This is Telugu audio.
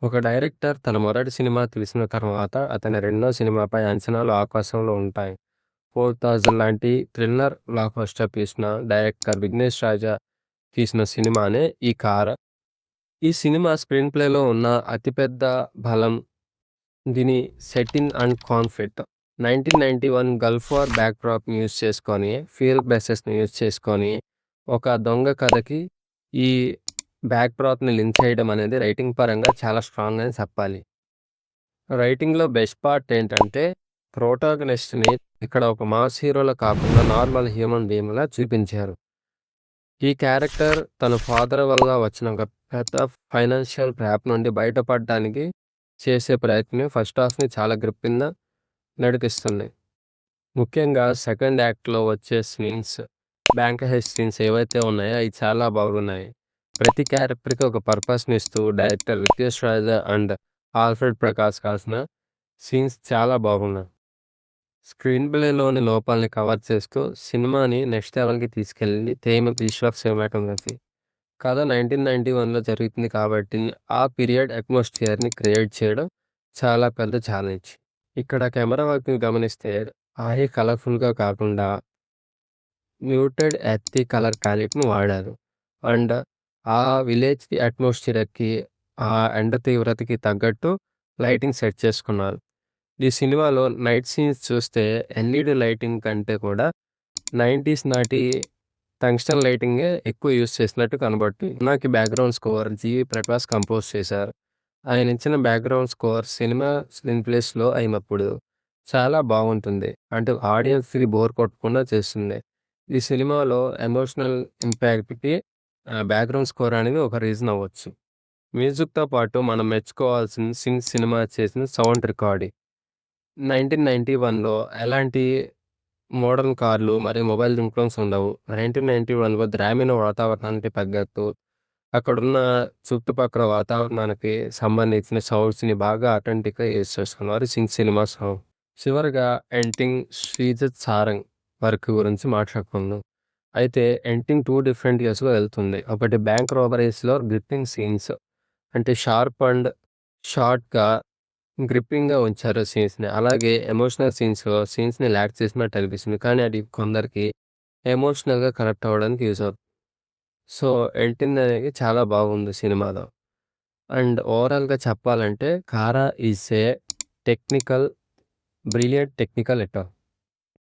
ఒక డైరెక్టర్ తన మొదటి సినిమా తీసిన తర్వాత అతని రెండో సినిమాపై అంచనాలు ఆకాశంలో ఉంటాయి. 4000 లాంటి థ్రిల్లర్ బ్లాక్‌బస్టర్ తీసిన డైరెక్టర్ విఘ్నేష్ రాజా తీసిన సినిమానే ఈ 'కార'. ఈ సినిమా స్క్రీన్ ప్లేలో ఉన్న అతిపెద్ద బలం దీని setting and conflict. 1991 gulf war బ్యాక్‌డ్రాప్‌ని యూజ్ చేసుకొని, ఫీల్డ్ బేసెస్‌ని యూజ్ చేసుకొని ఒక దొంగ కథకి ఈ బ్యాక్‌డ్రాప్‌ని లింక్ చేయడం అనేది రైటింగ్ పరంగా చాలా స్ట్రాంగ్ అని చెప్పాలి. రైటింగ్‌లో బెస్ట్ పార్ట్ ఏంటంటే, ప్రోటాగనిస్ట్‌ని ఇక్కడ ఒక మాస్ హీరోలా కాకుండా నార్మల్ హ్యూమన్ బీయింగ్‌లా చూపించారు. ఈ క్యారెక్టర్ తన ఫాదర్ వల్ల వచ్చిన ఒక పెద్ద ఫైనాన్షియల్ ట్రాప్ నుండి బయటపడడానికి చేసే ప్రయత్నం ఫస్ట్ హాఫ్‌ని చాలా గ్రిప్పింగ్‌గా నడిపిస్తుంది. ముఖ్యంగా సెకండ్ యాక్ట్‌లో వచ్చే సీన్స్, బ్యాంక్ హెస్ట్ సీన్స్ ఏవైతే ఉన్నాయో అవి చాలా బాగున్నాయి. ప్రతి క్యారెక్టర్‌కి ఒక పర్పస్‌ని ఇస్తూ director Vignesh Raja and Alfred Prakash రాసిన సీన్స్ చాలా బాగున్నాయి. స్క్రీన్ ప్లేలోని లోపాలని కవర్ చేస్తూ సినిమాని నెక్స్ట్ లెవెల్‌కి తీసుకెళ్ళింది విశ్వక్ సినిమాటోగ్రఫీ. కథ 1991లో జరుగుతుంది కాబట్టి ఆ పీరియడ్ అట్మాస్ఫియర్‌ని క్రియేట్ చేయడం చాలా పెద్ద ఛాలెంజ్. ఇక్కడ కెమెరా వర్క్‌ని గమనిస్తే హై కలర్‌ఫుల్‌గా కాకుండా మ్యూటెడ్ ఎర్తీ కలర్ ప్యాలెట్‌ని వాడారు. అండ్ ఆ విలేజ్ అట్మాస్ఫియర్‌కి, ఆ ఎండ తీవ్రతకి తగ్గట్టు లైటింగ్ సెట్ చేసుకున్నారు. ఈ సినిమాలో నైట్ సీన్స్ చూస్తే ఎల్ఈడీ లైటింగ్ కంటే కూడా 90స్ నాటి టంగ్స్టన్ లైటింగే ఎక్కువ యూజ్ చేసినట్టు కనబడుతుంది. నాకు బ్యాక్‌గ్రౌండ్ స్కోర్ జీవి ప్రకాష్ కంపోజ్ చేశారు. ఆయన ఇచ్చిన background score cinema screen play slow అయినప్పుడు చాలా బాగుంటుంది. అంటే ఆడియన్స్‌కి బోర్ కొట్టకుండా చేస్తుంది. ఈ సినిమాలో ఎమోషనల్ ఇంపాక్ట్‌కి బ్యాక్‌గ్రౌండ్ స్కోర్ అనేది ఒక రీజన్ అవ్వచ్చు. మ్యూజిక్‌తో పాటు మనం మెచ్చుకోవాల్సిన సినిమా చేసిన సౌండ్ రికార్డింగ్. 1991లో ఎలాంటి మోడర్న్ కార్లు మరియు మొబైల్ రింగ్‌టోన్స్ ఉండవు. 1991లో గ్రామీణ వాతావరణానికి తగ్గట్టు అక్కడున్న చుట్టుపక్కల వాతావరణానికి సంబంధించిన సౌండ్స్‌ని బాగా అథెంటిక్‌గా యూజ్ చేసుకున్నారు సినిమా సౌండ్. చివరగా ఎండింగ్ శ్రీజిత్ సారంగ్ వర్క్ గురించి మాట్లాడుకుందాం. అయితే ఎండింగ్ 2 డిఫరెంట్ ఇయర్స్‌లో వెళ్తుంది. ఒకటి బ్యాంక్ రాబరీస్‌లో గ్రిప్పింగ్ సీన్స్, అంటే షార్ప్ అండ్ షార్ట్‌గా గ్రిప్పింగ్‌గా ఉంచారు సీన్స్‌ని. అలాగే ఎమోషనల్ సీన్స్‌ని ల్యాక్ చేసినట్టు అనిపిస్తుంది. కానీ అది కొందరికి ఎమోషనల్‌గా కనెక్ట్ అవ్వడానికి యూజ్ అవుతుంది. సో, ఎండింగ్ అనేది చాలా బాగుంది సినిమాలో. అండ్ ఓవరాల్‌గా చెప్పాలంటే 'Kaara' is a technical brilliant technical ఎటా.